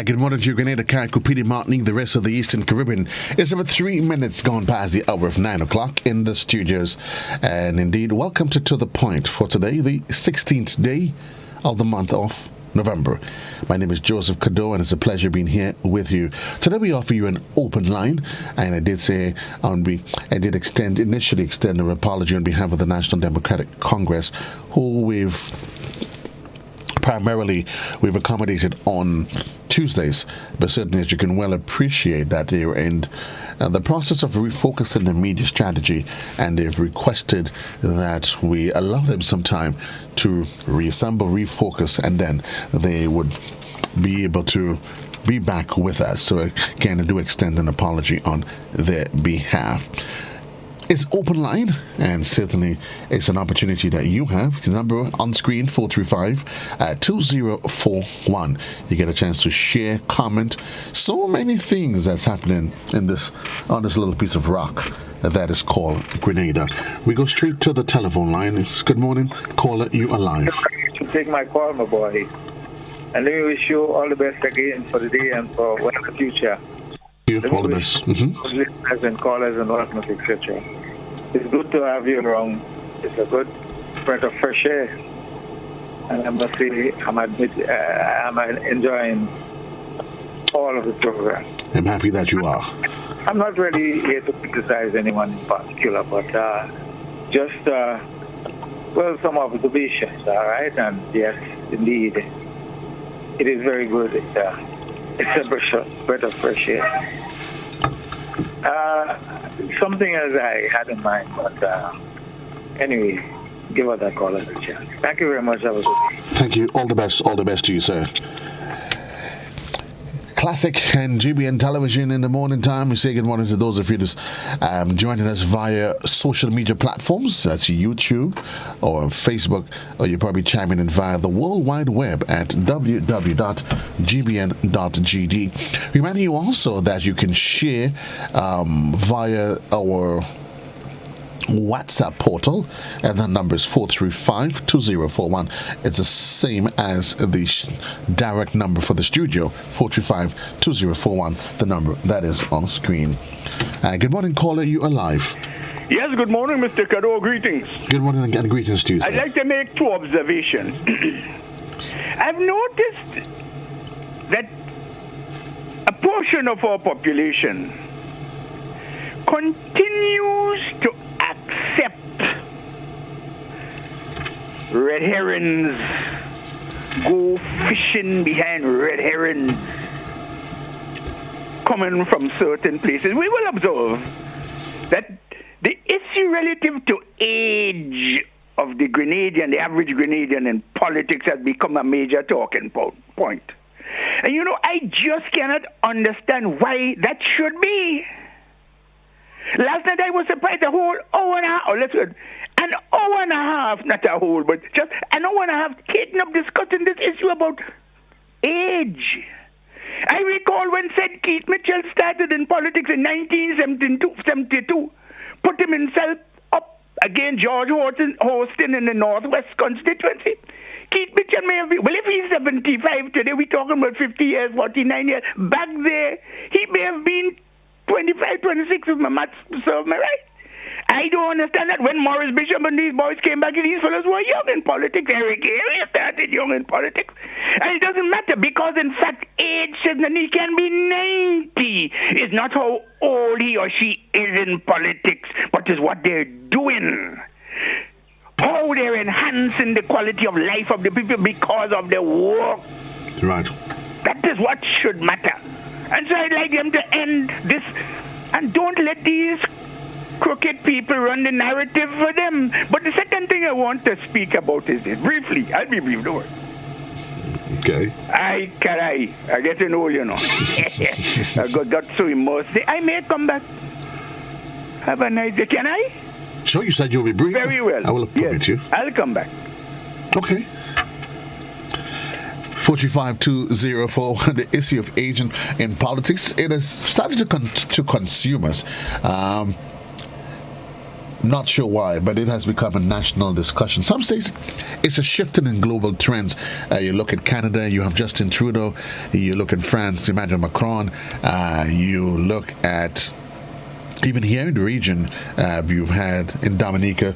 Good morning to you, Grenada, Carrick, Cupidi, Martinique, the rest of the Eastern Caribbean. It's about 3 minutes gone past the hour of 9 o'clock in the studios. And indeed, welcome to The Point for today, the 16th day of the month of November. My name is Joseph Cadeau, and it's a pleasure being here with you. Today we offer you an open line, and I did initially extend an apology on behalf of the National Democratic Congress, who we've accommodated on Tuesdays, but certainly, as you can well appreciate, that they're in the process of refocusing the media strategy, and they've requested that we allow them some time to reassemble, refocus, and then they would be able to be back with us. So again, I do extend an apology on their behalf. It's open line, and certainly it's an opportunity that you have. The number on screen, 435-2041. You get a chance to share, comment, so many things that's happening on this little piece of rock that is called Grenada. We go straight to the telephone line. Good morning, caller, you are live. Take my call, my boy. And let me wish you all the best again for the day and for the future. All the best. Listeners and callers and listeners, etc. It's good to have you around. It's a good breath of fresh air. And I must say, I'm enjoying all of the program. I'm happy that you are. I'm not really here to criticize anyone in particular, but just, some observations, all right? And yes, indeed, it is very good. It's a breath of fresh air. Something as I had in mind, but anyway, give us that call as a chance. Thank you very much. Have a good day. Thank you. All the best to you, sir. Classic and GBN television in the morning time. We say good morning to those of you just joining us via social media platforms. That's YouTube or Facebook, or you're probably chiming in via the World Wide Web at www.gbn.gd. Reminding you also that you can share via our WhatsApp portal, and the number is 435-2041. It's the same as the direct number for the studio, 435-2041, the number that is on screen. Good morning, caller, you are live. Yes, good morning, Mr. Cadeau. Greetings. Good morning and greetings to you, sir. I'd like to make two observations. I've noticed that a portion of our population continues to accept red herrings, go fishing behind red herrings coming from certain places. We will observe that the issue relative to age of the Grenadian, the average Grenadian in politics, has become a major talking point. And I just cannot understand why that should be. Last night I was surprised, a whole hour and a half, an hour and a half, not a whole, but just an hour and a half, taking up discussing this issue about age. I recall when St. Keith Mitchell started in politics in 1972, put him himself up against George Houston in the Northwest constituency. Keith Mitchell may have been, well, if he's 75 today, we're talking about 50 years, 49 years. Back there, he may have been 25, 26, if my maths serve me right. I don't understand that when Morris Bishop and these boys came back, these fellows were young in politics. Eric Carey started young in politics. And it doesn't matter, because in fact, age says that he can be 90. It's not how old he or she is in politics, but is what they're doing. How they're enhancing the quality of life of the people because of their work. Right. That is what should matter. And so I'd like them to end this, and don't let these crooked people run the narrative for them. But the second thing I want to speak about is this. Briefly, I'll be brief, don't worry. Okay. I get to know, I got so immersed. I may come back. Have a nice day. Can I? Sure, you said you'll be brief. Very well. I will permit you. I'll come back. Okay. 435-2041, the issue of aging in politics, it has started to consume us. Not sure why, but it has become a national discussion. Some say it's a shifting in global trends. You look at Canada, you have Justin Trudeau. You look at France, Emmanuel Macron. You look at even here in the region, you've had in Dominica,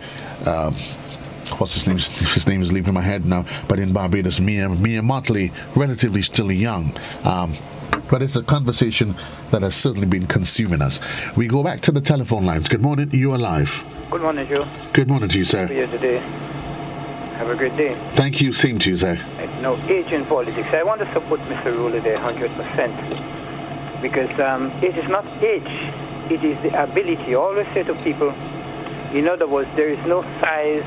what's his name? His name is leaving my head now. But in Barbados, Mia Mottley, relatively still young. But it's a conversation that has certainly been consuming us. We go back to the telephone lines. Good morning. You are live. Good morning, Joe. Good morning to you, sir. How are you today? Have a great day. Thank you. Same to you, sir. No age in politics. I want to support Mr. Rowley there 100% because it is not age. It is the ability. I always say to people, in other words, there is no size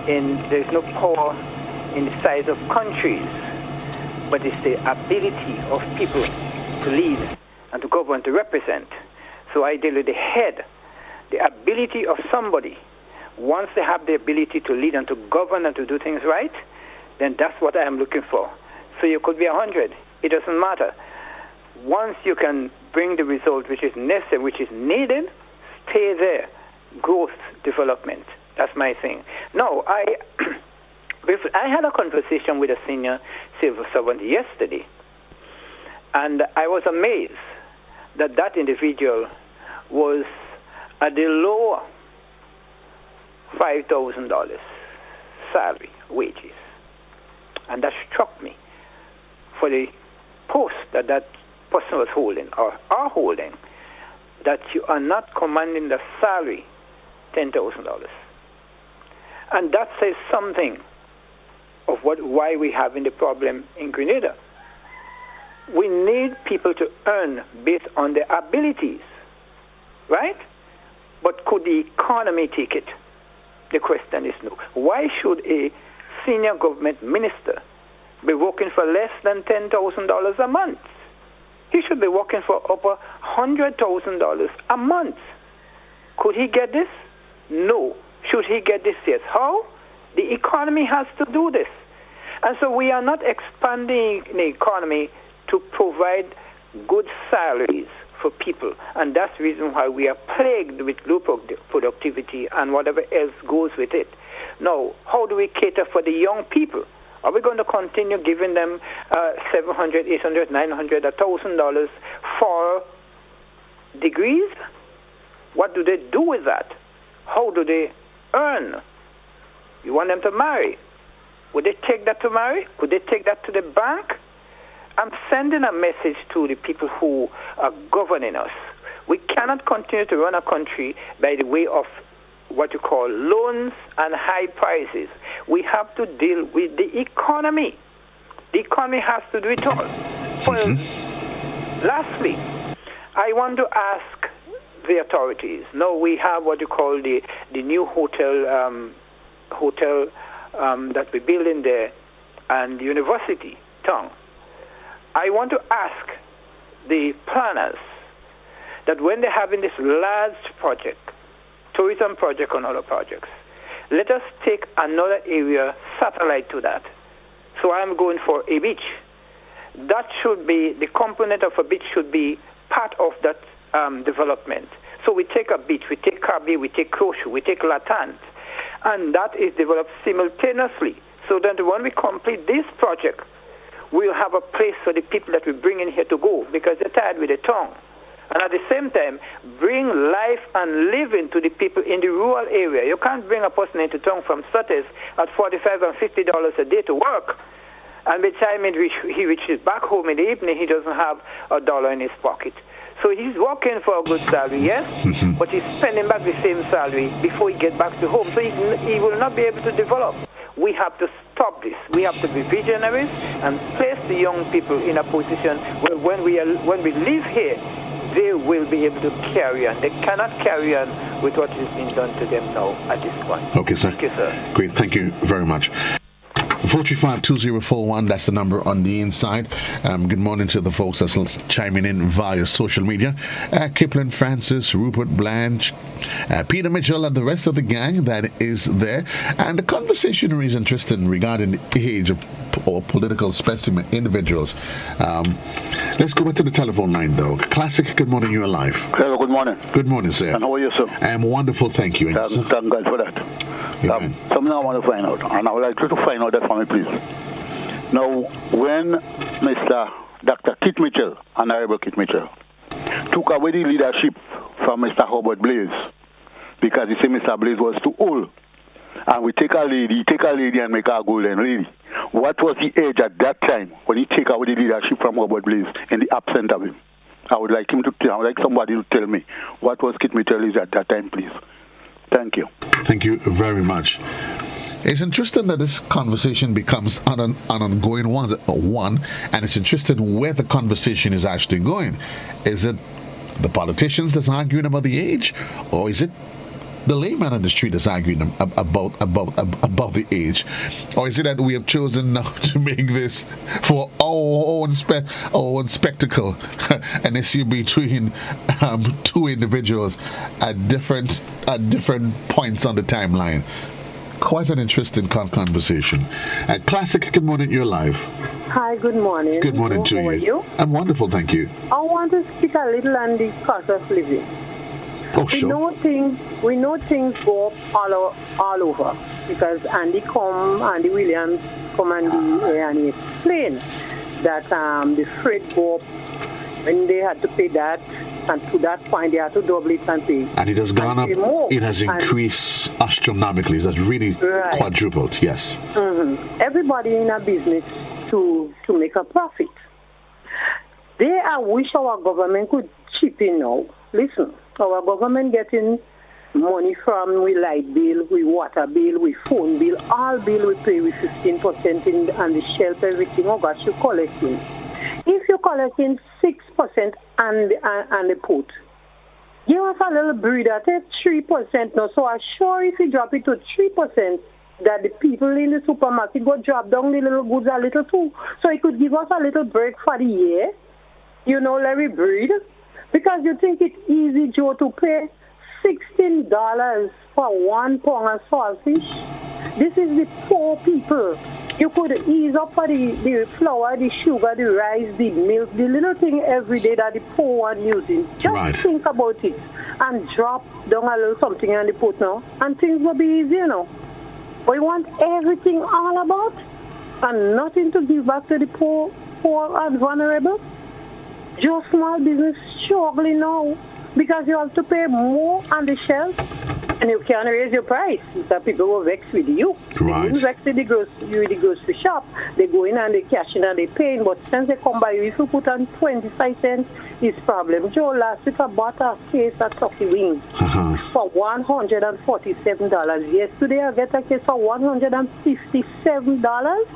there is no power in the size of countries, but it's the ability of people to lead and to govern, to represent. So I deal with the head, the ability of somebody. Once they have the ability to lead and to govern and to do things right, then that's what I am looking for. So you could be 100. It doesn't matter. Once you can bring the result which is necessary, which is needed, stay there. Growth, development. That's my thing. No, I had a conversation with a senior civil servant yesterday, and I was amazed that that individual was at the lower $5,000 salary, wages. And that struck me for the post that person was holding or are holding, that you are not commanding the salary $10,000. And that says something of why we're having the problem in Grenada. We need people to earn based on their abilities, right? But could the economy take it? The question is no. Why should a senior government minister be working for less than $10,000 a month? He should be working for over $100,000 a month. Could he get this? No. Should he get this? Yes. How? The economy has to do this. And so we are not expanding the economy to provide good salaries for people. And that's the reason why we are plagued with low productivity and whatever else goes with it. Now, how do we cater for the young people? Are we going to continue giving them $700, $800, $900, $1,000 for degrees? What do they do with that? How do they earn? You want them to marry? Would they take that to marry? Could they take that to the bank? I'm sending a message to the people who are governing us. We cannot continue to run a country by the way of what you call loans and high prices. We have to deal with the economy. The economy has to do it all. Well, lastly, I want to ask the authorities. Now we have what you call the new hotel that we're building there, and the university town. I want to ask the planners that when they're having this large project, tourism project and other projects, let us take another area satellite to that. So I'm going for a beach. That should be, the component of a beach should be part of that development. So we take a beach, we take Carby, we take Crochet, we take Latant, and that is developed simultaneously. So that when we complete this project, we'll have a place for the people that we bring in here to go because they're tired with the tongue. And at the same time, bring life and living to the people in the rural area. You can't bring a person into town from Sutter's at $45 and $50 a day to work. And by the time he reaches back home in the evening, he doesn't have a dollar in his pocket. So he's working for a good salary, yes, but he's spending back the same salary before he gets back to home. So he will not be able to develop. We have to stop this. We have to be visionaries and place the young people in a position where when we live here, they will be able to carry on. They cannot carry on with what is being done to them now at this point. Okay, sir. Thank you, sir. Great. Thank you very much. 435-2041, that's the number on the inside. Good morning to the folks that's chiming in via social media. Kipling Francis, Rupert Blanche, Peter Mitchell, and the rest of the gang that is there. And the conversation is interesting regarding the age of or political specimen individuals. Let's go back to the telephone line, though. Classic, good morning, you're alive. Hello, good morning. Good morning, sir. And how are you, sir? I am wonderful, thank you. Thank God for that. Amen. Something I want to find out, and I would like you to find out that for me, please. Now, when Mr. Dr. Kit Mitchell, Honorable Kit Mitchell, took away the leadership from Mr. Hubert Blaze, because he said Mr. Blaze was too old, and we take a lady and make her a golden lady. What was the age at that time when he take away the leadership from Hubert Blaze in the absence of him? I would like somebody to tell me what was Kit Mitchell age at that time, please. Thank you. Thank you very much. It's interesting that this conversation becomes an ongoing one, and it's interesting where the conversation is actually going. Is it the politicians that's arguing about the age, or is it the layman on the street that's arguing about the age, or is it that we have chosen now to make this for our own spectacle, an issue between two individuals at different points on the timeline? Quite an interesting conversation. Classic, good morning, you're live. Hi, good morning. Good morning to you. How are you? I'm wonderful, thank you. I want to speak a little on the cost of living. Oh, sure. We know things go up all over because Andy Williams come and he explained that the freight go up when they had to pay that, and to that point they had to double it and pay. And it has gone up. It has increased astronomically. It has really quadrupled. Yes. Mm-hmm. Everybody in a business to make a profit. I wish our government could chip in now. Listen, our government getting money from we light bill, we water bill, we phone bill, all bill we pay with 15% on the shelf, everything. Oh gosh, you're collecting. If you're collecting 6% and the put, give us a little breather, take 3% now. So I'm sure if you drop it to 3%, that the people in the supermarket go drop down the little goods a little too. So it could give us a little break for the year. Let me breathe. Because you think it's easy, Joe, to pay $16 for 1 pound of saltfish. This is the poor people. You could ease up for the flour, the sugar, the rice, the milk, the little thing every day that the poor one using. Just think about it and drop down a little something on the pot now, and things will be easy, But you want everything all about and nothing to give back to the poor and vulnerable? Your small business struggling now because you have to pay more on the shelf and you can't raise your price because people will vex with you. Right. They vex with the grocery shop. They go in and they cash in and they pay, but since they come by you, if you put on 25 cents, it's problem. Joe, last week I bought a case of turkey wings for $147. Yesterday I get a case for $157.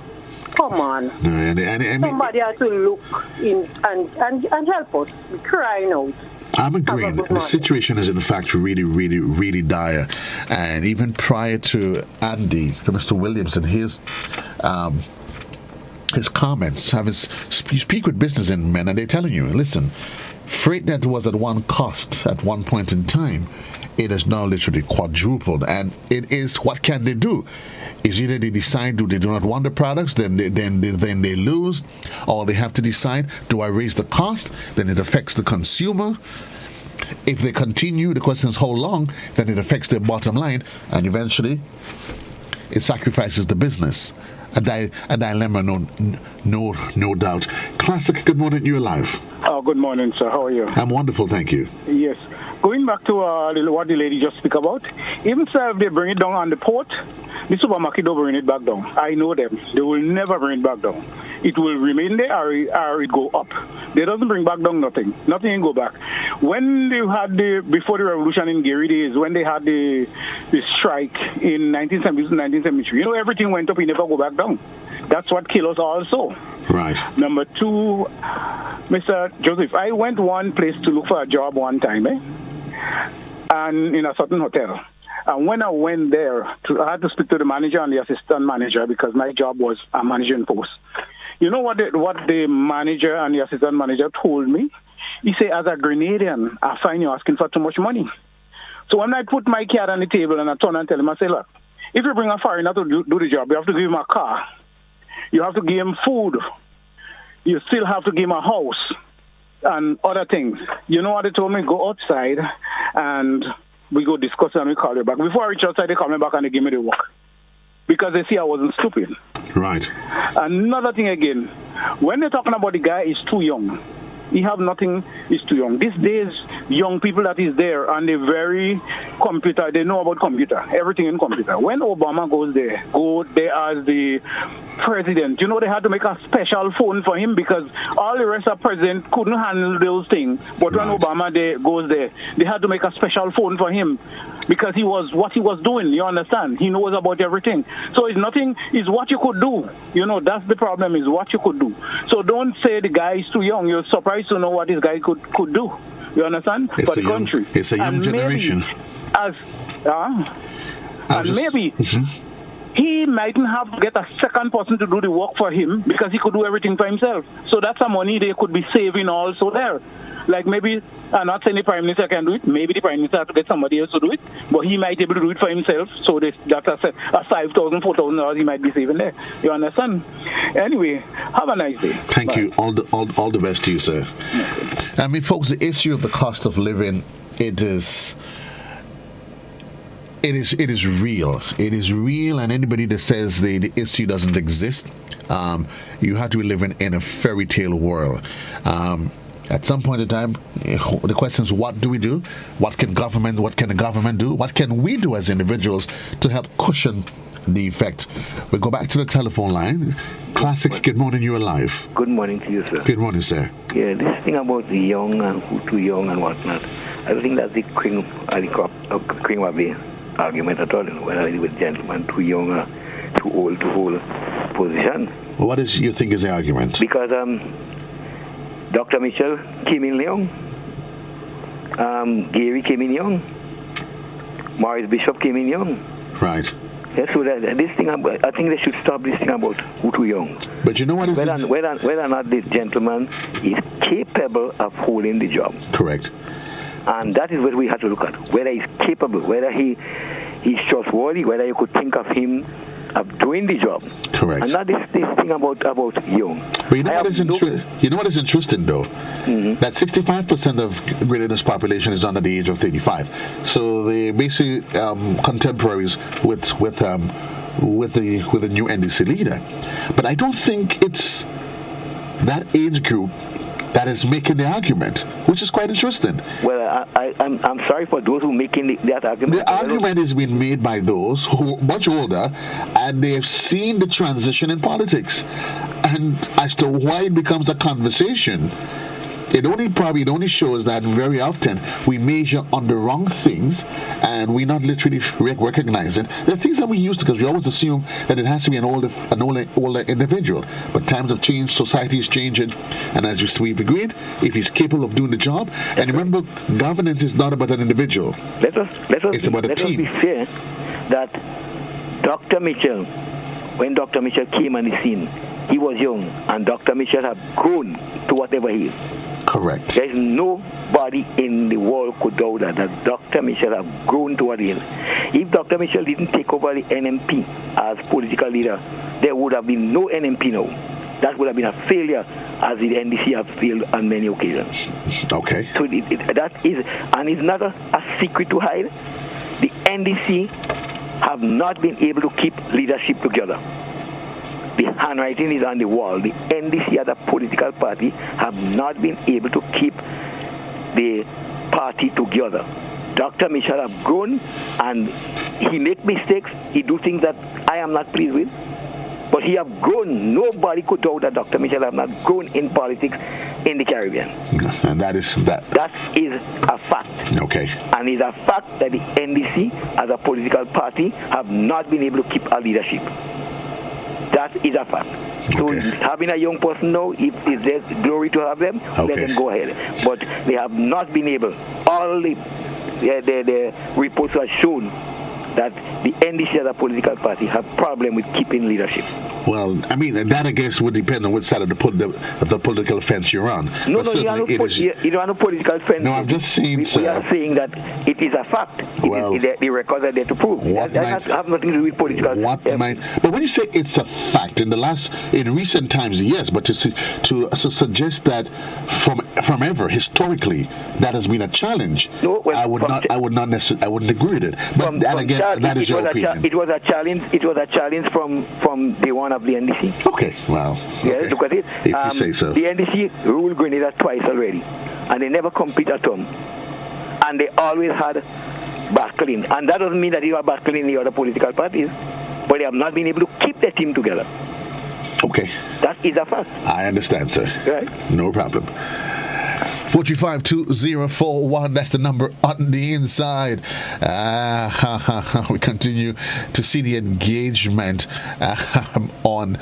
Come on. Somebody has to look in and help us. We're crying out. I'm agreeing. The situation is, in fact, really, really, really dire. And even prior to Andy, to Mr. Williams and his comments, you speak with businessmen, and they're telling you, listen, freight that was at one cost at one point in time, it has now literally quadrupled. And it is, what can they do? Is either they decide they do not want the products, then they lose, or they have to decide, do I raise the cost? Then it affects the consumer. If they continue, the question is how long, then it affects their bottom line, and eventually it sacrifices the business. A dilemma, no doubt. Classic, good morning, you're live. Good morning, sir. How are you? I'm wonderful, thank you. Yes. Going back to what the lady just spoke about, even sir, if they bring it down on the port, the supermarket don't bring it back down. I know them. They will never bring it back down. It will remain there or it go up. They doesn't bring back down nothing. Nothing go back. When they had before the revolution in Gary days, when they had the strike in 1970 to 1973, everything went up, it never go back down. That's what killed us also. Right. Number two, Mr. Joseph, I went one place to look for a job one time, and in a certain hotel. And when I went there, I had to speak to the manager and the assistant manager because my job was a managing post. You know what the manager and the assistant manager told me? He said, as a Grenadian, I find you asking for too much money. So when I put my card on the table and I turn and tell him, I say, look, if you bring a foreigner to do the job, you have to give him a car. You have to give him food. You still have to give him a house and other things. You know what they told me? Go outside and we go discuss and we call you back. Before I reach outside, they call me back and they give me the work. Because they see I wasn't stupid. Right. Another thing again, when they're talking about the guy is too young, he have nothing, he's too young. These days, young people that is there and they're very computer, they know about computer, everything in computer. When Obama goes there as the president, you know they had to make a special phone for him because all the rest of president couldn't handle those things. But when Obama goes there, they had to make a special phone for him because he was what he was doing, you understand? He knows about everything. So it's nothing, it's what you could do. You know, that's the problem, is what you could do. So don't say the guy is too young. You're surprised to know what this guy could do. You understand? It's for the country. It's a young generation. Maybe he mightn't have to get a second person to do the work for him because he could do everything for himself. So that's some money they could be saving also there. Like maybe, I'm not saying the Prime Minister can do it, maybe the Prime Minister has to get somebody else to do it, but he might be able to do it for himself, so that's a $5,000, $4,000 he might be saving there. You understand? Anyway, have a nice day. Thank you. All the best to you, sir. I mean, folks, the issue of the cost of living, it is real. It is real, and anybody that says the issue doesn't exist, you have to be living in a fairy tale world. At some point in time, the question is, what do we do? What can the government do? What can we do as individuals to help cushion the effect? We go back to the telephone line. Classic, good morning, you're alive. Good morning to you, sir. Good morning, sir. Yeah, this thing about the young and who too young and whatnot, I don't think that's the cream of the argument at all, whether it was gentleman too young or too old to hold a position. Well, what is you think is the argument? Because Dr. Mitchell came in young, Gary came in young, Morris Bishop came in young. Right. Yeah, so this thing, I think they should stop this thing about who too young. But you know what is whether or not this gentleman is capable of holding the job. Correct. And that is what we have to look at, whether he's capable, whether he's trustworthy, whether you could think of him of doing the job. Correct. And not this thing about young. But you know what is interesting, though? Mm-hmm. That 65% of Grenada's population is under the age of 35. So they're basically contemporaries with the new NDC leader. But I don't think it's that age group that is making the argument, which is quite interesting. Well, I'm sorry for those who are making that argument. The argument is being made by those who are much older and they have seen the transition in politics. And as to why it becomes a conversation, it only shows that very often we measure on the wrong things and we're not literally recognizing the things that we used to, because we always assume that it has to be an older individual. But times have changed, society is changing, and as we've agreed, if he's capable of doing the job, and remember, governance is not about an individual. It's about a team. Let us be fair that Dr. Mitchell, when Dr. Mitchell came on the scene, he was young, and Dr. Mitchell had grown to whatever he is. Correct. There is nobody in the world could doubt that Dr. Mitchell have grown to what he is. If Dr. Mitchell didn't take over the NMP as political leader, there would have been no NMP now. That would have been a failure, as the NDC have failed on many occasions. Okay. So that is, and it's not a secret to hide. The NDC have not been able to keep leadership together. The handwriting is on the wall. The NDC as a political party have not been able to keep the party together. Dr. Mitchell have grown, and he make mistakes. He do things that I am not pleased with. But he have grown. Nobody could doubt that Dr. Mitchell have not grown in politics in the Caribbean. And that is that. That is a fact. Okay. And it's a fact that the NDC as a political party have not been able to keep our leadership. That is a fact. So having a young person now, if there's glory to have them, let them go ahead. But they have not been able. All the reports have shown that the NDC as a political party have problem with keeping leadership. Well, I mean, that I guess would depend on which side of the political fence you're on. No, But you don't have no political fence. No, I'm just saying, sir. We are saying that it is a fact. The records are there to prove. That have nothing to do with political. But when you say it's a fact, in recent times, yes, but to suggest that from ever historically that has been a challenge, no, well, I wouldn't agree with it. But that again, that is your opinion. It was a challenge. It was a challenge from day one of the NDC. Okay, well, yeah, look at it. If you say so. The NDC ruled Grenada twice already, and they never compete at home, and they always had battling. And that doesn't mean that you are battling the other political parties, but they have not been able to keep their team together. Okay. That is a fact. I understand, sir. Right. No problem. 435-2041, that's the number on the inside. We continue to see the engagement on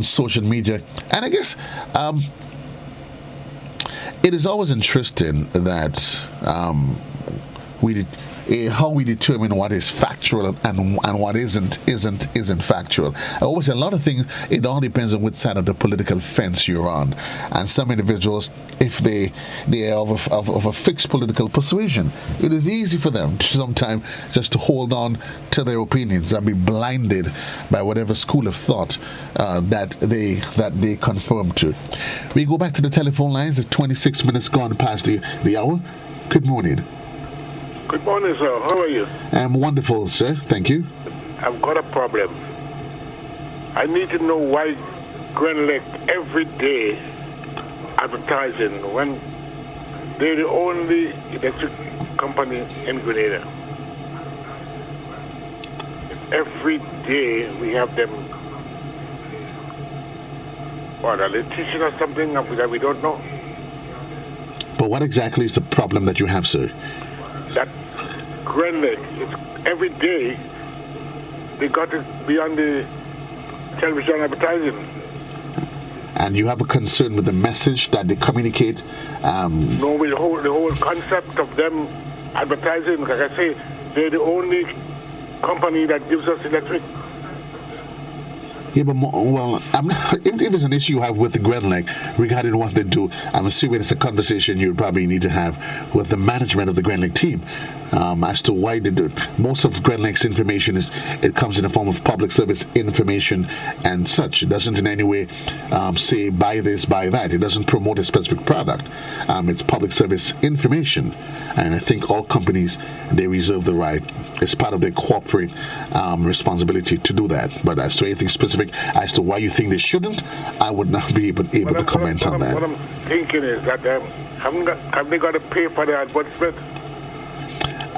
social media. And I guess it is always interesting that how we determine what is factual and what isn't factual. I always say a lot of things, it all depends on which side of the political fence you're on. And some individuals, if they are of a fixed political persuasion, it is easy for them sometimes just to hold on to their opinions and be blinded by whatever school of thought that they conform to. We go back to the telephone lines. It's 26 minutes gone past the hour. Good morning. Good morning, sir. How are you? I'm wonderful, sir. Thank you. I've got a problem. I need to know why Grenlec every day advertising when they're the only electric company in Grenada. Every day we have them. What, are they teaching us something that we don't know? But what exactly is the problem that you have, sir? That Grenlec, it's every day they got to be on the television advertising. And you have a concern with the message that they communicate? No, with the whole concept of them advertising. Like I say, they're the only company that gives us electric. Yeah, but if it's an issue you have with the Grenlec regarding what they do, I'm assuming it's a conversation you probably need to have with the management of the Grenlec team as to why they do it. Most of Grenlec's information it comes in the form of public service information and such. It doesn't in any way say buy this, buy that. It doesn't promote a specific product. It's public service information, and I think all companies they reserve the right. It's part of their corporate responsibility to do that. But as to anything specific as to why you think they shouldn't, I would not be able to comment on that. What I'm thinking is that have they got to pay for the advertisement?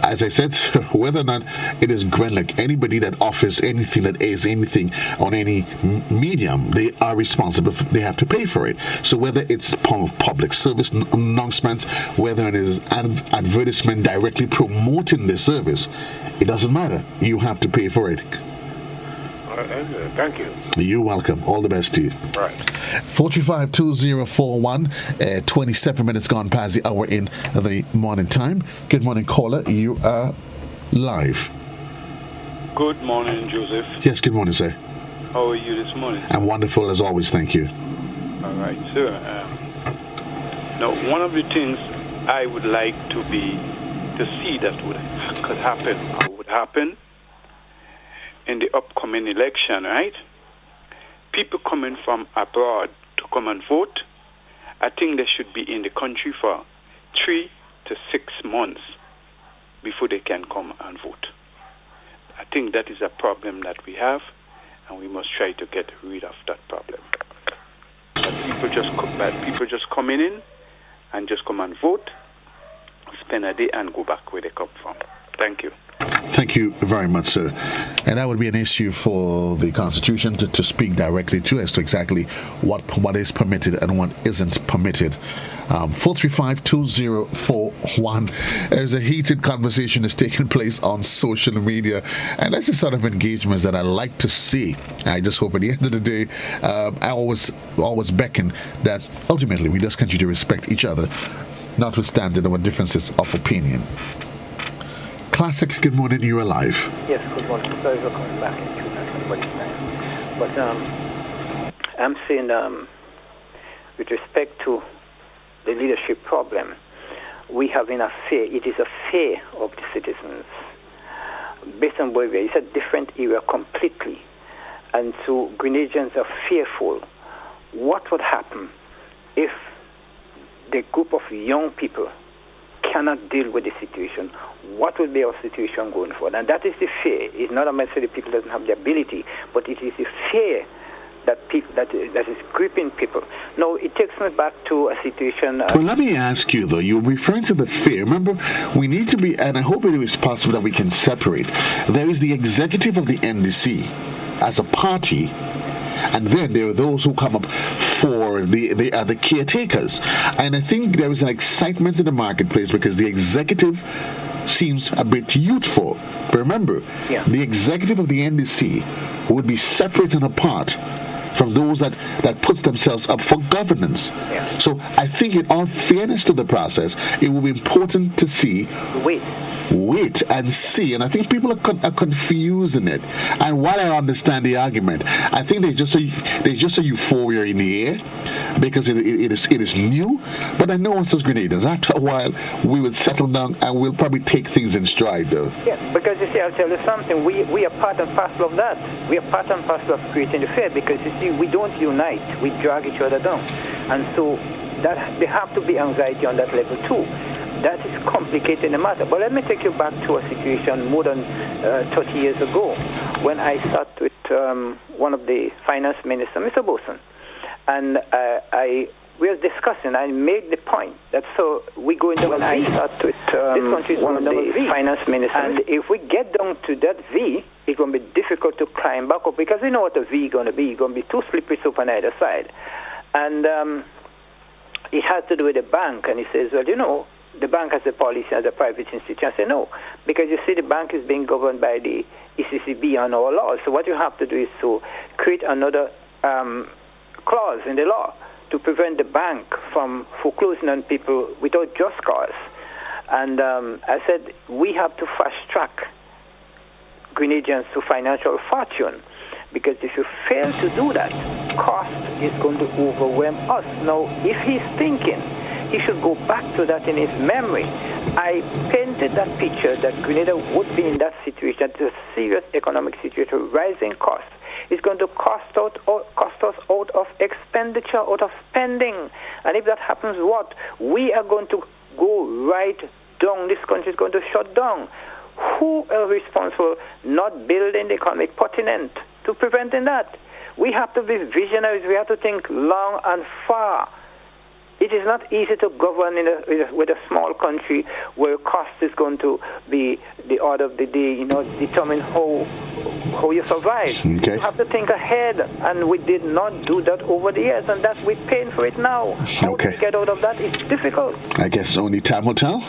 As I said, whether or not it is Grenlec, anybody that offers anything, that airs anything on any medium, they are responsible. They have to pay for it. So whether it's public service announcements, whether it is advertisement directly promoting the service, it doesn't matter. You have to pay for it. Thank you. You're welcome. All the best to you. Right. 435-2041, 27 minutes gone past the hour in the morning time. Good morning, caller. You are live. Good morning, Joseph. Yes, good morning, sir. How are you this morning? I'm wonderful as always, thank you. All right, sir. Now, one of the things I would like to see that could happen or would happen in the upcoming election, right? People coming from abroad to come and vote, I think they should be in the country for 3 to 6 months before they can come and vote. I think that is a problem that we have, and we must try to get rid of that problem. But people just coming in and just come and vote, spend a day and go back where they come from. Thank you. Thank you very much, sir. And that would be an issue for the Constitution to speak directly to as to exactly what is permitted and what isn't permitted. 435-2041. There's a heated conversation that's taking place on social media, and that's the sort of engagements that I like to see. I just hope at the end of the day, I always beckon that ultimately we just continue to respect each other, notwithstanding our differences of opinion. Classics, good morning, you're alive. Yes, good morning. Sorry for coming back into everybody's time. But I'm saying, with respect to the leadership problem, we have in a fear. It is a fear of the citizens. Based on Bolivia, it's a different era completely. And so Grenadians are fearful. What would happen if the group of young people cannot deal with the situation? What will be our situation going forward? And that is the fear. It's not a matter that people doesn't have the ability, but it is the fear that is gripping people. Now, it takes me back to a situation... Well, let me ask you, though, you're referring to the fear. Remember, we need to be, and I hope it is possible that we can separate. There is the executive of the NDC as a party, and then there are those who come up for the caretakers. And I think there is an excitement in the marketplace because the executive seems a bit youthful. But remember, the executive of the NDC would be separate and apart from those that puts themselves up for governance. So I think in all fairness to the process, it will be important to see wait and see. And I think people are confused in it. And while I understand the argument, I think there's just a euphoria in the air because it is new. But I know us as Grenadians, after a while, we will settle down and we'll probably take things in stride, though. Yeah, because you see, I'll tell you something. We are part and parcel of that. We are part and parcel of creating the fear because you see, we don't unite. We drag each other down. And so that there have to be anxiety on that level too. That is complicating the matter. But let me take you back to a situation more than 30 years ago when I sat with one of the finance ministers, Mr. Boson, and we were discussing. I made the point that so we go into when I sat with this country is one of the finance ministers, and if we get down to that V, it's going to be difficult to climb back up because we know what a V is going to be. It's going to be too slippery slope on either side, and it has to do with the bank. And he says, well, you know, the bank has a policy as a private institution. I say no, because you see the bank is being governed by the ECCB and our laws. So what you have to do is to create another clause in the law to prevent the bank from foreclosing on people without just cause. And I said we have to fast track Grenadians to financial fortune, because if you fail to do that, cost is going to overwhelm us. Now, if he's thinking, he should go back to that in his memory. I painted that picture that Grenada would be in that situation, it's a serious economic situation, rising costs. It's going to cost us out of expenditure, out of spending. And if that happens, what? We are going to go right down. This country is going to shut down. Who are responsible not building the economic pertinent to preventing that? We have to be visionaries. We have to think long and far. It is not easy to govern with a small country where cost is going to be the order of the day, determine how you survive. Okay. You have to think ahead, and we did not do that over the years, and that we're paying for it now. How do we get out of that? It's difficult. I guess only time will tell.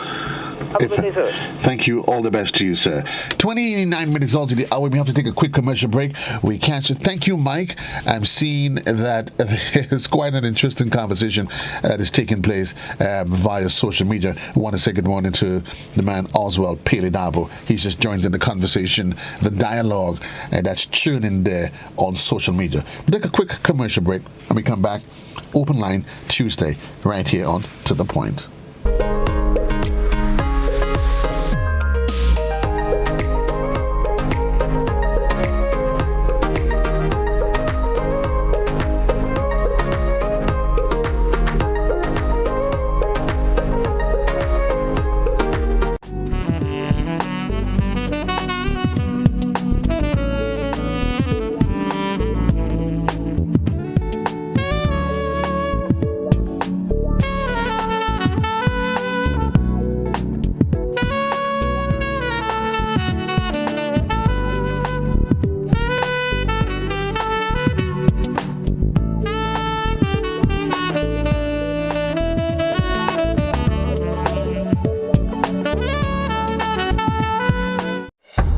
Thank you. All the best to you, sir. 29 minutes on to the hour. We have to take a quick commercial break. We can't. Thank you, Mike. I'm seeing that there's quite an interesting conversation that is taking place via social media. I want to say good morning to the man Oswald Paley-Davo. He's just joined in the conversation, the dialogue that's churning there on social media. We'll take a quick commercial break and we come back. Open line Tuesday right here on To The Point.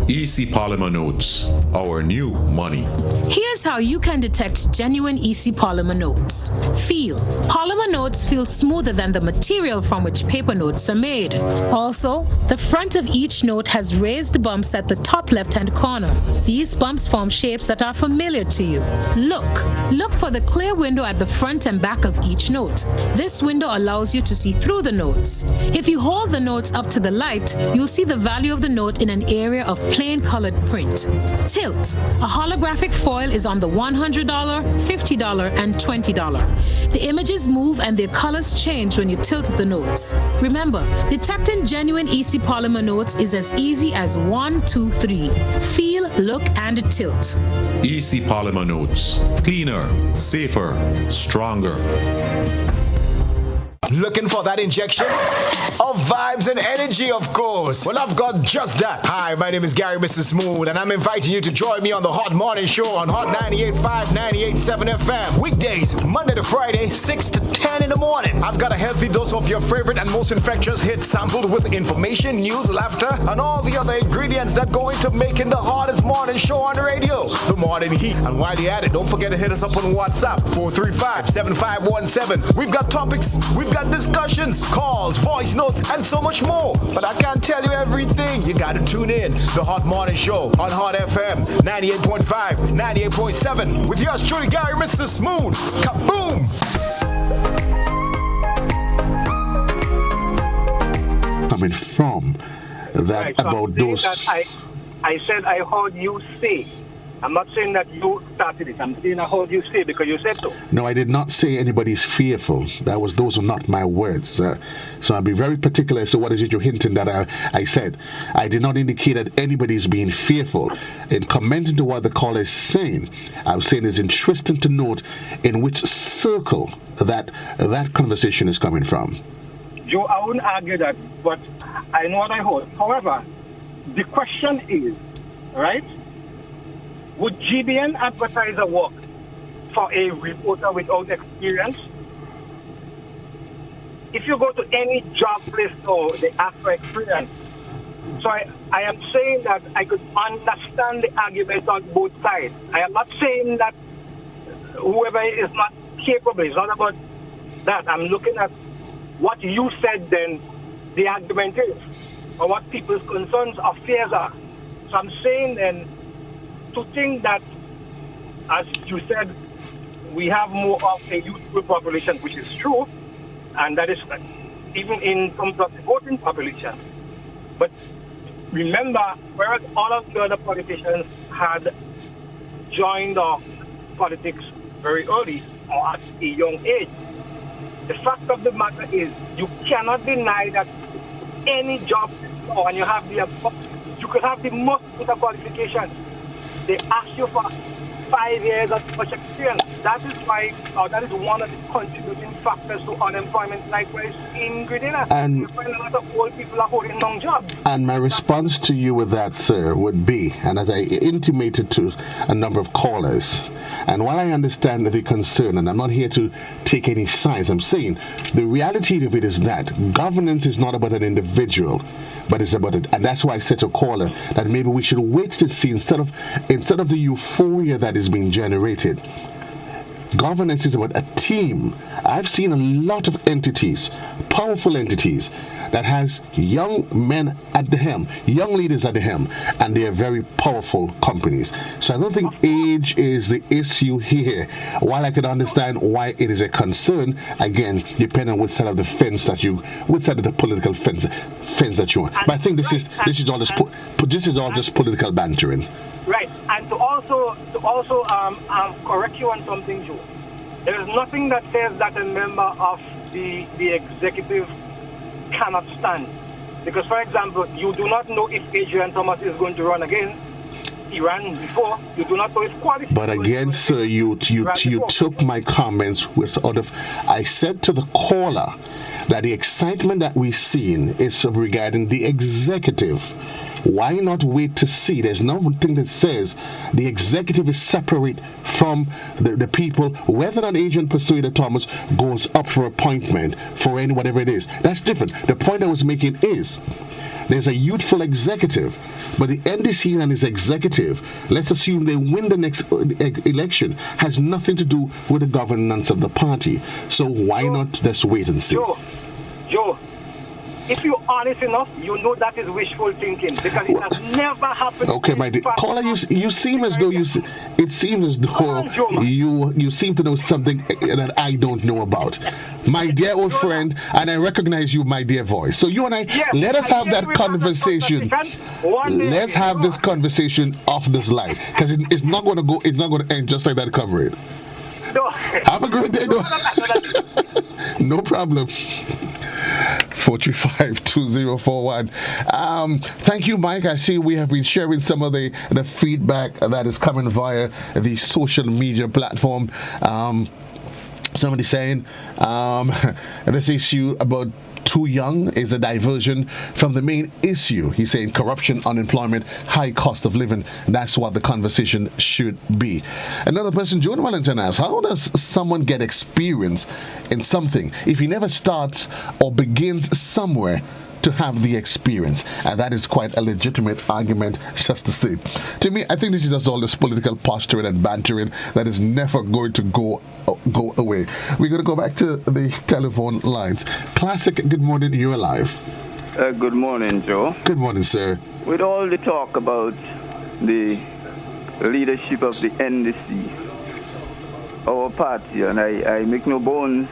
EC Polymer Notes, our new money. Here's how you can detect genuine EC polymer notes. Feel. Polymer notes feel smoother than the material from which paper notes are made. Also, the front of each note has raised bumps at the top left-hand corner. These bumps form shapes that are familiar to you. Look for the clear window at the front and back of each note. This window allows you to see through the notes. If you hold the notes up to the light, you'll see the value of the note in an area of plain colored print. Tilt. A holographic foil is on the $100, $50, and $20. The images move and their colors change when you tilt the notes. Remember, detecting genuine EC polymer notes is as easy as 1, 2, 3. Feel, look, and tilt. EC Polymer Notes. Cleaner, safer, stronger. Looking for that injection of vibes and energy, of course? Well, I've got just that. Hi, my name is Gary Mr. Smooth, and I'm inviting you to join me on the Hot Morning Show on Hot 98.5, 98.7 FM. Weekdays, Monday to Friday, 6 to 10 in the morning. I've got a healthy dose of your favorite and most infectious hits sampled with information, news, laughter, and all the other ingredients that go into making the hottest morning show on the radio. The Morning Heat. And while you're at it, don't forget to hit us up on WhatsApp, 435-7517. We've got topics, we've got discussions, calls, voice notes, and so much more. But I can't tell you everything. You gotta tune in. The Hot Morning Show on Hot FM 98.5, 98.7 with yours truly, Gary Mr. Smooth. Kaboom! Coming from that right, so about those. I said I heard you say. I'm not saying that you started it. I'm saying I heard you say because you said so. No, I did not say anybody's fearful. Those are not my words. So I'll be very particular as to what is it you're hinting that I said. I did not indicate that anybody's being fearful. In commenting to what the caller is saying, I'm saying it's interesting to note in which circle that conversation is coming from. Joe, I wouldn't argue that, but I know what I heard. However, the question is, right? Would GBN advertiser work for a reporter without experience? If you go to any job place, or they ask for experience. So I am saying that I could understand the argument on both sides. I am not saying that whoever is not capable, it's not about that. I'm looking at what you said then the argument is, or what people's concerns or fears are. So I'm saying then, to think that, as you said, we have more of a youthful population, which is true, and that is even in terms of the voting population. But remember, whereas all of the other politicians had joined politics very early or at a young age, the fact of the matter is you cannot deny that any job, or you could have the most qualifications. They ask you for 5 years of much experience. That is why, that is one of the contributing factors to unemployment likewise in Grenada. And you find a lot of old people are holding long jobs. And my response to you with that, sir, would be, and as I intimated to a number of callers, and while I understand the concern, and I'm not here to take any sides, I'm saying the reality of it is that governance is not about an individual, but it's about it. And that's why I said to a caller that maybe we should wait to see, instead of the euphoria that is being generated, governance is about a team. I've seen a lot of entities, powerful entities, that has young men at the helm, young leaders at the helm, and they are very powerful companies. So I don't think age is the issue here. While I can understand why it is a concern, again, depending on which side of the fence which side of the political fence that you're on. But I think this is all just political bantering. Right, and to also correct you on something, Joe. There is nothing that says that a member of the executive cannot stand. Because, for example, you do not know if Adrian Thomas is going to run again. He ran before. You do not know if quality. But again, sir, you took my comments with other. I said to the caller that the excitement that we've seen is regarding the executive. Why not wait to see? There's nothing that says the executive is separate from the people, whether or not Adrian Persuader Thomas goes up for appointment for any whatever it is. That's different. The point I was making is there's a youthful executive, but the NDC and its executive, let's assume they win the next election, has nothing to do with the governance of the party. So why not just wait and see? Joe, if you're honest enough, you know that is wishful thinking because it has never happened. Okay, my dear caller, you seem as though you seem to know something that I don't know about, my dear old friend, and I recognize you, my dear voice. So you and I, let us have that conversation. Let's have this conversation off this line because it's not going to go. It's not going to end just like that, comrade. No. Have a great day, though. No problem. 435-2041. Thank you, Mike. I see we have been sharing some of the feedback that is coming via the social media platform. Somebody saying this issue about too young is a diversion from the main issue. He's saying corruption, unemployment, high cost of living. That's what the conversation should be. Another person, John Wellington, asks, how does someone get experience in something if he never starts or begins somewhere to have the experience? And that is quite a legitimate argument, just to say. To me, I think this is just all this political posturing and bantering that is never going to go away. We're going to go back to the telephone lines. Classic, good morning, you're alive. Good morning, Joe. Good morning, sir. With all the talk about the leadership of the NDC, our party, and I make no bones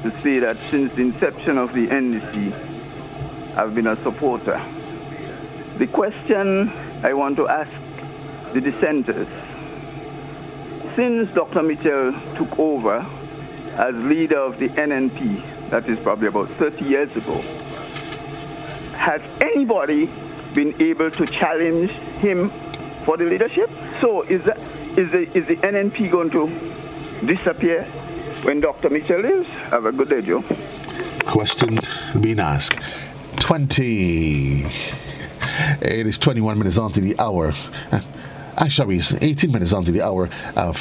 to say that since the inception of the NDC, I've been a supporter. The question I want to ask the dissenters, since Dr. Mitchell took over as leader of the NNP, that is probably about 30 years ago, has anybody been able to challenge him for the leadership? So is the NNP going to disappear when Dr. Mitchell leaves? Have a good day, Joe. Question being asked. It is 21 minutes on to the hour. Actually, it's 18 minutes on to the hour of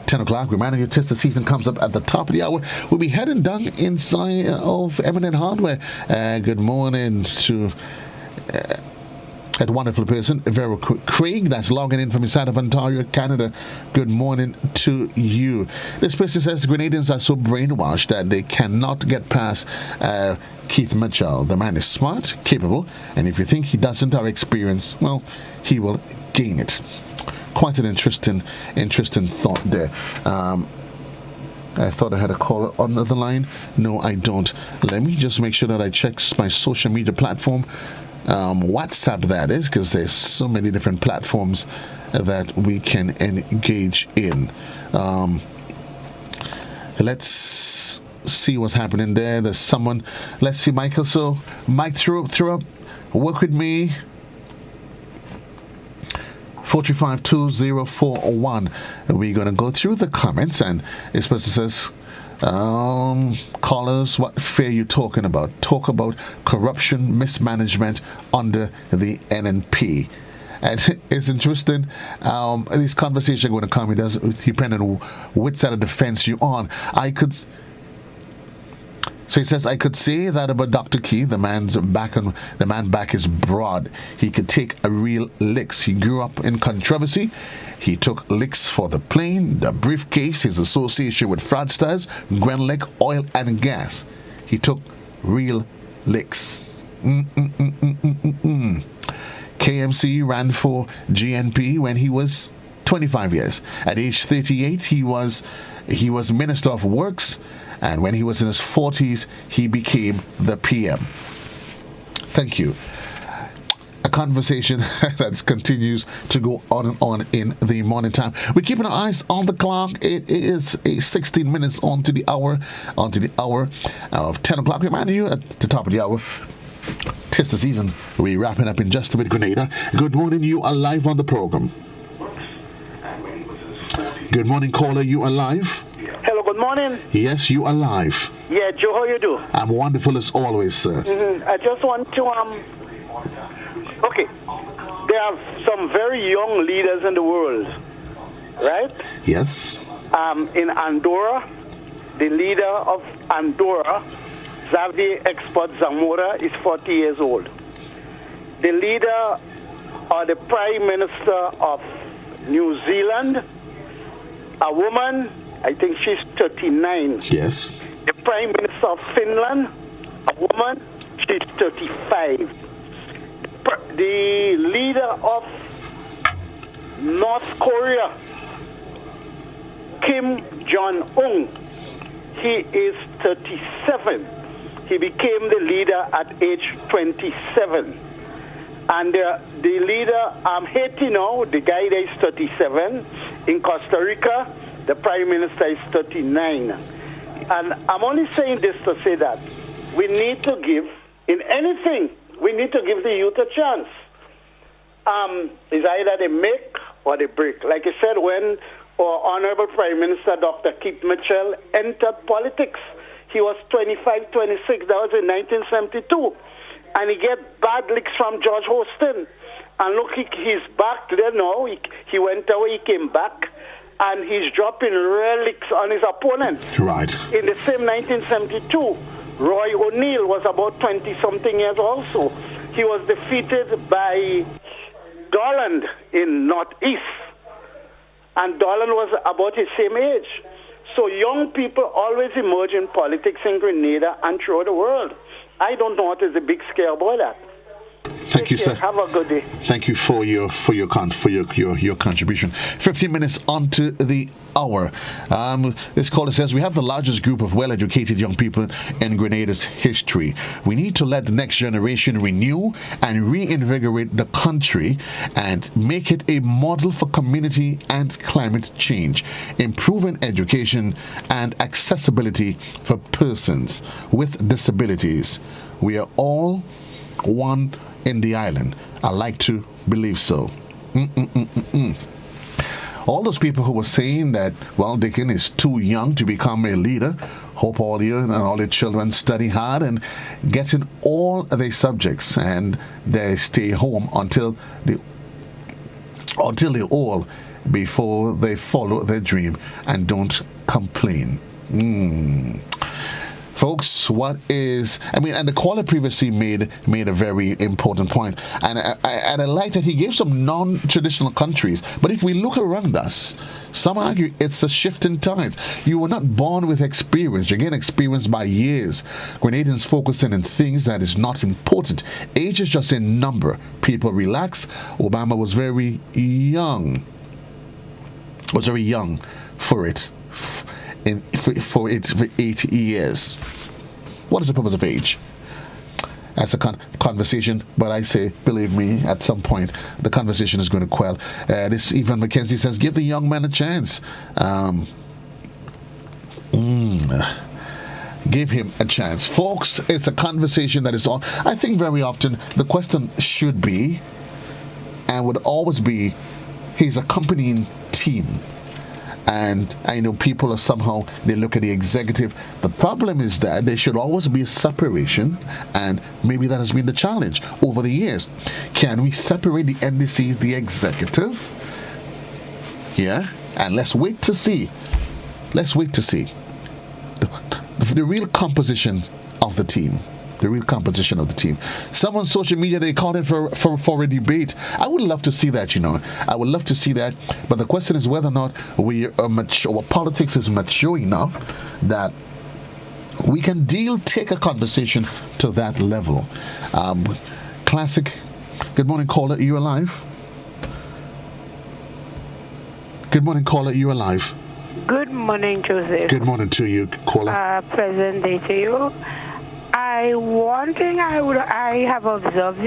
10 o'clock. Reminding you, the season comes up at the top of the hour. We'll be heading down inside of Eminent Hardware. Good morning to that wonderful person, Vera Craig, that's logging in from inside of Ontario, Canada. Good morning to you. This person says Grenadians are so brainwashed that they cannot get past Keith Mitchell. The man is smart, capable, and if you think he doesn't have experience, well, he will gain it. Quite an interesting thought there. I thought I had a caller on the line. No, I don't. Let me just make sure that I check my social media platform. WhatsApp, that is, because there's so many different platforms that we can engage in. Let's see what's happening there. There's someone. Let's see, Michael. So, Mike, throw up. Work with me. 435-2041. We're going to go through the comments, and this person says, callers, what fear you talking about? Talk about corruption, mismanagement under the NNP. And it's interesting. This conversation going to come. It does depend on which side of the fence you're on. So he says, I could say that about Dr. Key. The man back is broad. He could take a real licks. He grew up in controversy. He took licks for the plane, the briefcase, his association with fraudsters, Gren Lake Oil and Gas. He took real licks. KMC ran for GNP when he was 25 years. At age 38, he was Minister of Works. And when he was in his 40s, he became the PM. Thank you. A conversation that continues to go on and on in the morning time. We're keeping our eyes on the clock. It is 16 minutes onto the hour of 10 o'clock. Reminding you at the top of the hour, 'tis the season. We're wrapping up in just a bit, Grenada. Good morning, you are live on the program. Good morning, caller, you are live. Hello, good morning. Yes, you are live. Yeah, Joe, how you do? I'm wonderful as always, sir. I just want to, okay, there are some very young leaders in the world, right? Yes. In Andorra, the leader of Andorra Xavier Export Zamora is 40 years old. The leader or the Prime Minister of New Zealand, a woman, I think she's 39. Yes. The Prime Minister of Finland, a woman, she's 35. The leader of North Korea, Kim Jong-un, he is 37. He became the leader at age 27. And the leader, Haiti now, the guy there is 37. In Costa Rica, the Prime Minister is 39. And I'm only saying this to say that we need to give, in anything, we need to give the youth a chance. It's either they make or they break. Like I said, when our Honorable Prime Minister, Dr. Keith Mitchell, entered politics, he was 25, 26. That was in 1972. And he get bad licks from George Hostin. And look, he's back there now. He went away, he came back, and he's dropping relics on his opponent. Right. In the same 1972, Roy O'Neill was about 20-something years also. He was defeated by Dolan in Northeast. And Dolan was about his same age. So young people always emerge in politics in Grenada and throughout the world. I don't know what is the big scare about that. Thank you, sir. Have a good day. Thank you for your contribution. 15 minutes onto the hour. This caller says we have the largest group of well-educated young people in Grenada's history. We need to let the next generation renew and reinvigorate the country and make it a model for community and climate change, improving education and accessibility for persons with disabilities. We are all one in the island. I like to believe so. All those people who were saying that, well, Dickin is too young to become a leader, hope all you and all your children study hard and get in all their subjects and they stay home until they're old before they follow their dream and don't complain. Folks, and the caller previously made a very important point, and I like that he gave some non-traditional countries. But if we look around us, some argue it's a shift in times. You were not born with experience; you gain experience by years. Grenadians focusing on things that is not important. Age is just a number. People relax. Obama was very young. For it. For 8 years. What is the purpose of age? That's a conversation, but I say, believe me, at some point the conversation is going to quell. This Evan McKenzie says, give the young man a chance. Give him a chance. Folks, it's a conversation that is on. I think very often the question should be, and would always be, his accompanying team. And I know people are somehow, they look at the executive. The problem is that there should always be a separation, and maybe that has been the challenge over the years. Can we separate the NDC, the executive? Yeah, and let's wait to see. The real composition of the team. Some on social media, they called in for a debate. I would love to see that, I would love to see that. But the question is whether or not we are mature, or politics is mature enough that we can take a conversation to that level. Classic. Good morning, caller. Are you alive? Good morning, caller. Are you alive? Good morning, Joseph. Good morning to you, caller. Pleasant day to you. One thing I have observed,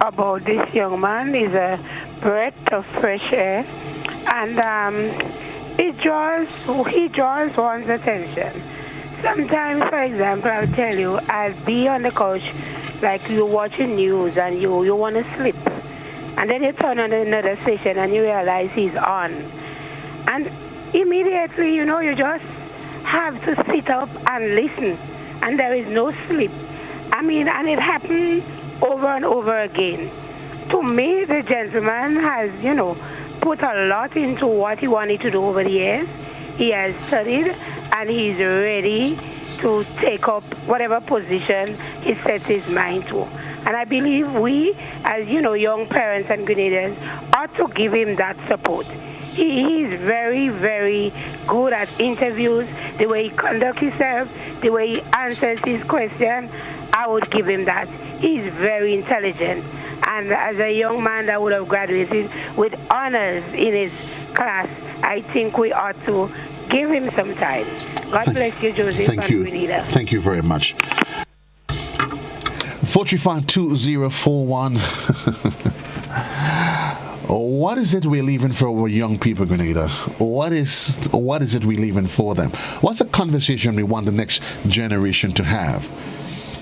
about this young man is a breath of fresh air, and he draws one's attention. Sometimes, for example, I'll tell you, I'll be on the couch, like you're watching news and you want to sleep, and then you turn on another station and you realize he's on, and immediately, you just have to sit up and listen, and there is no sleep. And it happened over and over again. To me, the gentleman has, put a lot into what he wanted to do over the years. He has studied, and he's ready to take up whatever position he sets his mind to. And I believe we, as young parents and Grenadians, ought to give him that support. He is very, very good at interviews, the way he conducts himself, the way he answers his question. I would give him that. He's very intelligent. And as a young man that would have graduated with honors in his class, I think we ought to give him some time. God bless you, Joseph. Thank you. Grenada. Thank you very much. 435-2041. What is it we're leaving for our young people, Grenada? What is it we're leaving for them? What's the conversation we want the next generation to have?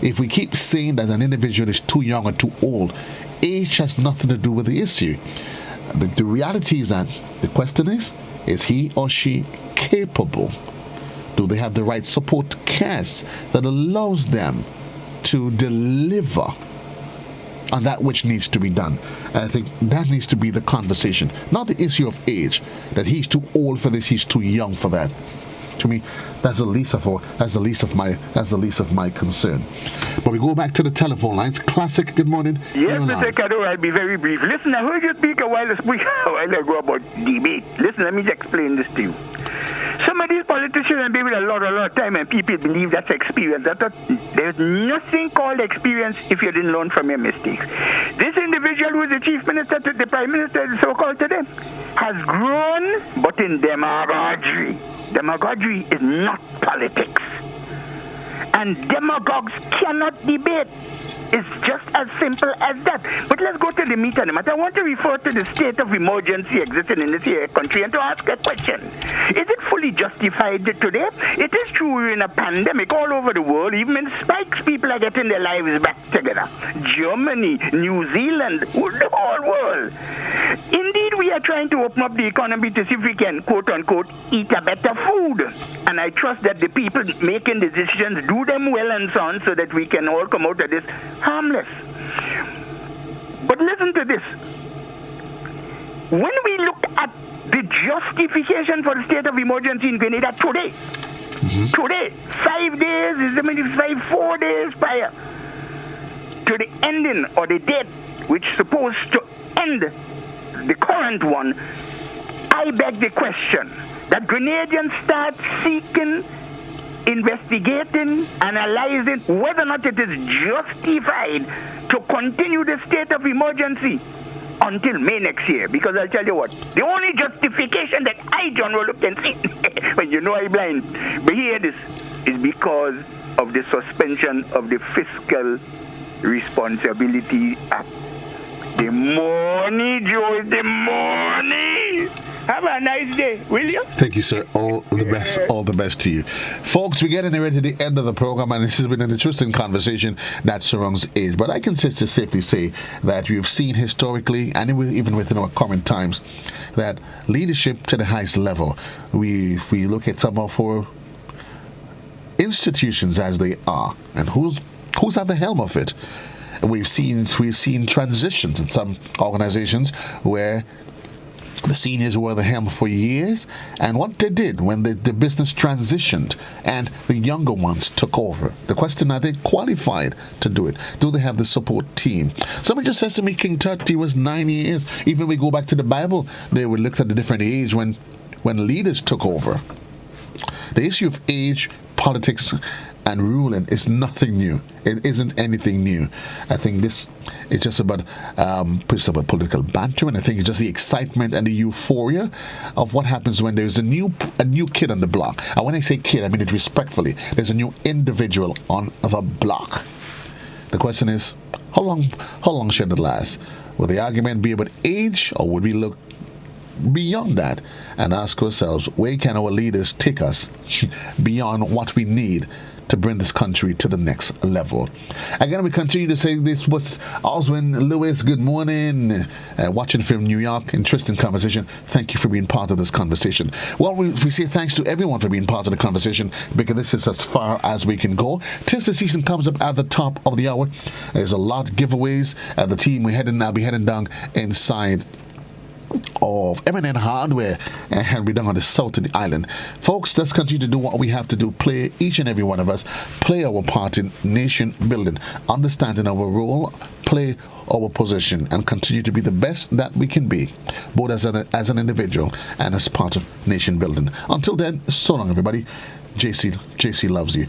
If we keep saying that an individual is too young or too old, age has nothing to do with the issue. The reality is that the question is he or she capable? Do they have the right support cast that allows them to deliver on that which needs to be done? And I think that needs to be the conversation, not the issue of age, that he's too old for this, he's too young for that. To me, that's the least of my concern. But we go back to the telephone lines. Classic, good morning. Yes, Mr. Cado, I'll be very brief. Listen, I heard you speak a while ago about debate. Listen, let me just explain this to you. Some of these politicians have been with a lot of time, and people believe that's experience. There's nothing called experience if you didn't learn from your mistakes. This individual who is the chief minister to the prime minister, so-called today, has grown, but in demagoguery. Demagoguery is not politics. And demagogues cannot debate. It's just as simple as that. But let's go to the meat of the matter. I want to refer to the state of emergency existing in this country and to ask a question. Is it fully justified today? It is true we're in a pandemic all over the world. Even in spikes, people are getting their lives back together. Germany, New Zealand, the whole world. Indeed, we are trying to open up the economy to see if we can, quote-unquote, eat a better food. And I trust that the people making the decisions do them well and so on, so that we can all come out of this harmless. But listen to this. When we look at the justification for the state of emergency in Grenada today, 5 days, 4 days prior to the ending or the date which is supposed to end the current one, I beg the question that Grenadians start seeking, investigating, analyzing whether or not it is justified to continue the state of emergency until May next year. Because I'll tell you what, the only justification that I, John Rollo, can see, when you know I'm blind, but hear this, is because of the suspension of the Fiscal Responsibility Act. The money, Joe, the money. Have a nice day, will you? Thank you, sir. All the best to you. Folks, we're getting ready to the end of the program, and this has been an interesting conversation that surrounds age. But I can safely say that we've seen historically, and even within our current times, that leadership to the highest level, we look at some of our institutions as they are, and who's at the helm of it. We've seen transitions in some organizations where the seniors were the helm for years, and what they did when the business transitioned and the younger ones took over. The question, are they qualified to do it? Do they have the support team? Somebody just says to me, King Tut, he was 9 years. Even we go back to the Bible, they would look at the different age when leaders took over. The issue of age, politics, and ruling is nothing new. It isn't anything new. I think this is just about political banter, and I think it's just the excitement and the euphoria of what happens when there's a new kid on the block. And when I say kid, I mean it respectfully. There's a new individual on the block. The question is, how long should it last? Will the argument be about age, or would we look beyond that and ask ourselves, where can our leaders take us beyond what we need to bring this country to the next level? Again, we continue to say this was Oswin Lewis. Good morning. Watching from New York. Interesting conversation. Thank you for being part of this conversation. Well, we say thanks to everyone for being part of the conversation, because this is as far as we can go. Tis the season comes up at the top of the hour. There's a lot of giveaways. The team, I'll be heading down inside of M&N Hardware and we're down on the south of the island. Folks, let's continue to do what we have to do. Play, each and every one of us, play our part in nation building, understanding our role, play our position, and continue to be the best that we can be, both as an individual and as part of nation building. Until then, so long, everybody. JC loves you.